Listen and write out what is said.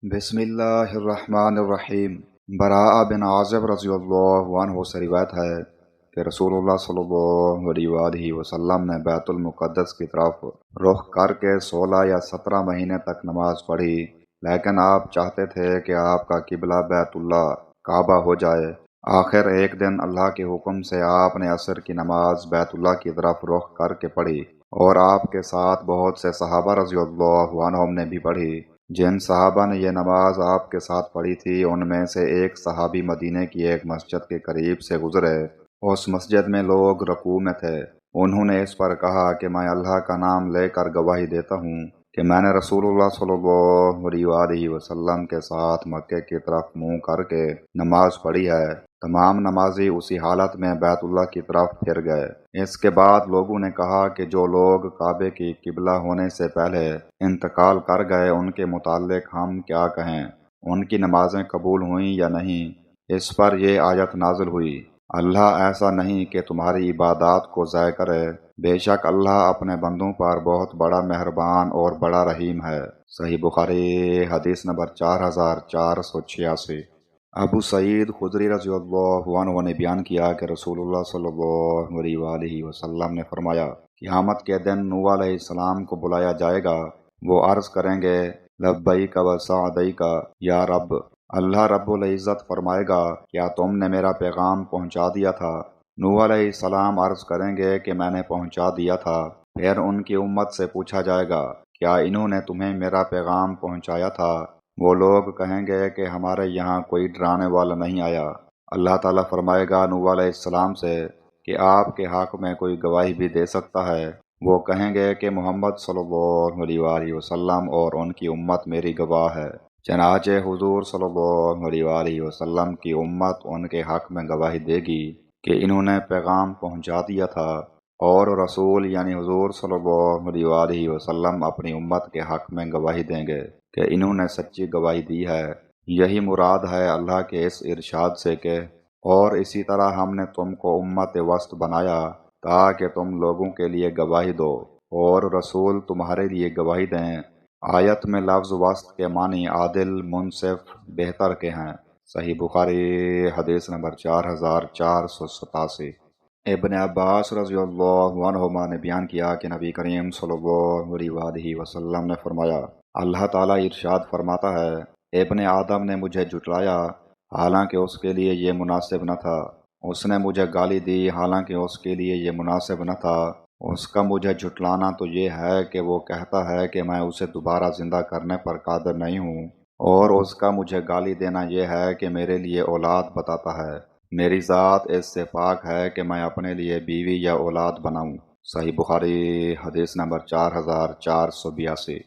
बिस्मिल्लाहिर्रहमानिर्रहीम। बराअ बिन आज़िब रज़ी अल्लाहु अन्हु से रिवायत है कि रसूलुल्लाह सल्लल्लाहु अलैहि वसल्लम ने बैतुल मुक़द्दस की तरफ रुख करके 16 या 17 महीने तक नमाज पढ़ी, लेकिन आप चाहते थे कि आपका किबला बैतुल्लाह काबा हो जाए। आखिर एक दिन अल्लाह के हुक्म से आपने असर की नमाज बैतुल्लाह की तरफ रुख करके पढ़ी और आपके साथ बहुत से सहाबा रज़ी अल्लाहु अन्हुम ने भी पढ़ी। जिन सहाबा ने यह नमाज आपके साथ पढ़ी थी, उनमें से एक सहाबी मदीने की एक मस्जिद के करीब से गुजरे। उस मस्जिद में लोग रकू में थे। उन्होंने इस पर कहा कि मैं अल्लाह का नाम लेकर गवाही देता हूँ कि मैंने रसूलुल्लाह सल्लल्लाहु अलैहि वसल्लम के साथ मक्के की तरफ मुंह करके नमाज पढ़ी है। तमाम नमाजी उसी हालत में बैतुल्लाह की तरफ फिर गए। इसके बाद लोगों ने कहा कि जो लोग काबे की किबला होने से पहले इंतकाल कर गए, उनके मुताल्लिक हम क्या कहें? उनकी नमाजें कबूल हुई या नहीं? इस पर यह आयत नाजिल हुई, अल्लाह ऐसा नहीं कि तुम्हारी इबादत को ज़ाय करे, बेशक अल्लाह अपने बंदों पर बहुत बड़ा मेहरबान और बड़ा रहीम है। सही बुखारी हदीस नंबर 4486। अबू सईद खुदरी रज़ी अल्लाहु अन्हु ने बयान किया कि रसूलुल्लाह सल्लल्लाहु अलैहि वसल्लम ने फरमाया, क़यामत के दिन नूह अलैहिस्सलाम को बुलाया जाएगा। वो अर्ज़ करेंगे, लब्बैक व सअदैक या रब। अल्लाह रब्बुल इज़्ज़त फरमाएगा, क्या तुमने मेरा पैगाम पहुंचा दिया था? नूह अलैहिस्सलाम अर्ज़ करेंगे कि मैंने पहुंचा दिया था। फिर उनकी उम्मत से पूछा जाएगा, क्या इन्होंने तुम्हें मेरा पैगाम पहुंचाया था? वो लोग कहेंगे कि हमारे यहाँ कोई डराने वाला नहीं आया। अल्लाह ताला फरमाएगा नूह अलैहिस्सलाम से कि आपके हक़ में कोई गवाही भी दे सकता है? वो कहेंगे कि मोहम्मद सल्लल्लाहु अलैहि वसल्लम और उनकी उम्मत मेरी गवाह है। चनाचे हुजूर सल्लल्लाहु अलैहि वसल्लम की उम्मत उनके हक़ में गवाही देगी कि इन्होंने पैगाम पहुँचा दिया था, और रसूल यानी हुजूर सल्लल्लाहु अलैहि वसल्लम अपनी उम्मत के हक़ में गवाही देंगे कि इन्होंने सच्ची गवाही दी है। यही मुराद है अल्लाह के इस इरशाद से कि और इसी तरह हमने तुमको उम्मत वस्त बनाया ताकि तुम लोगों के लिए गवाही दो और रसूल तुम्हारे लिए गवाही दें। आयत में लफ्ज़ वस्त के मानी आदिल, मुनसिफ, बेहतर के हैं। सही बुखारी हदीस नंबर 4487। इब्न अब्बास रज़ियल्लाहु अन्हुमा ने बयान किया कि नबी करीम सल्लल्लाहु अलैहि वसल्लम ने फरमाया, अल्लाह ताला इरशाद फरमाता है, इब्न आदम ने मुझे जुटलाया हालांकि उसके लिए ये मुनासिब न था। उसने मुझे गाली दी हालांकि उसके लिए ये मुनासिब न था। उसका मुझे जुटलाना तो ये है कि वो कहता है कि मैं उसे दोबारा ज़िंदा करने पर कादिर नहीं हूँ, और उसका मुझे गाली देना यह है कि मेरे लिए औलाद बताता है। मेरी ज़ात इससे पाक है कि मैं अपने लिए बीवी या औलाद बनाऊँ। सही बुखारी हदीस नंबर 4482।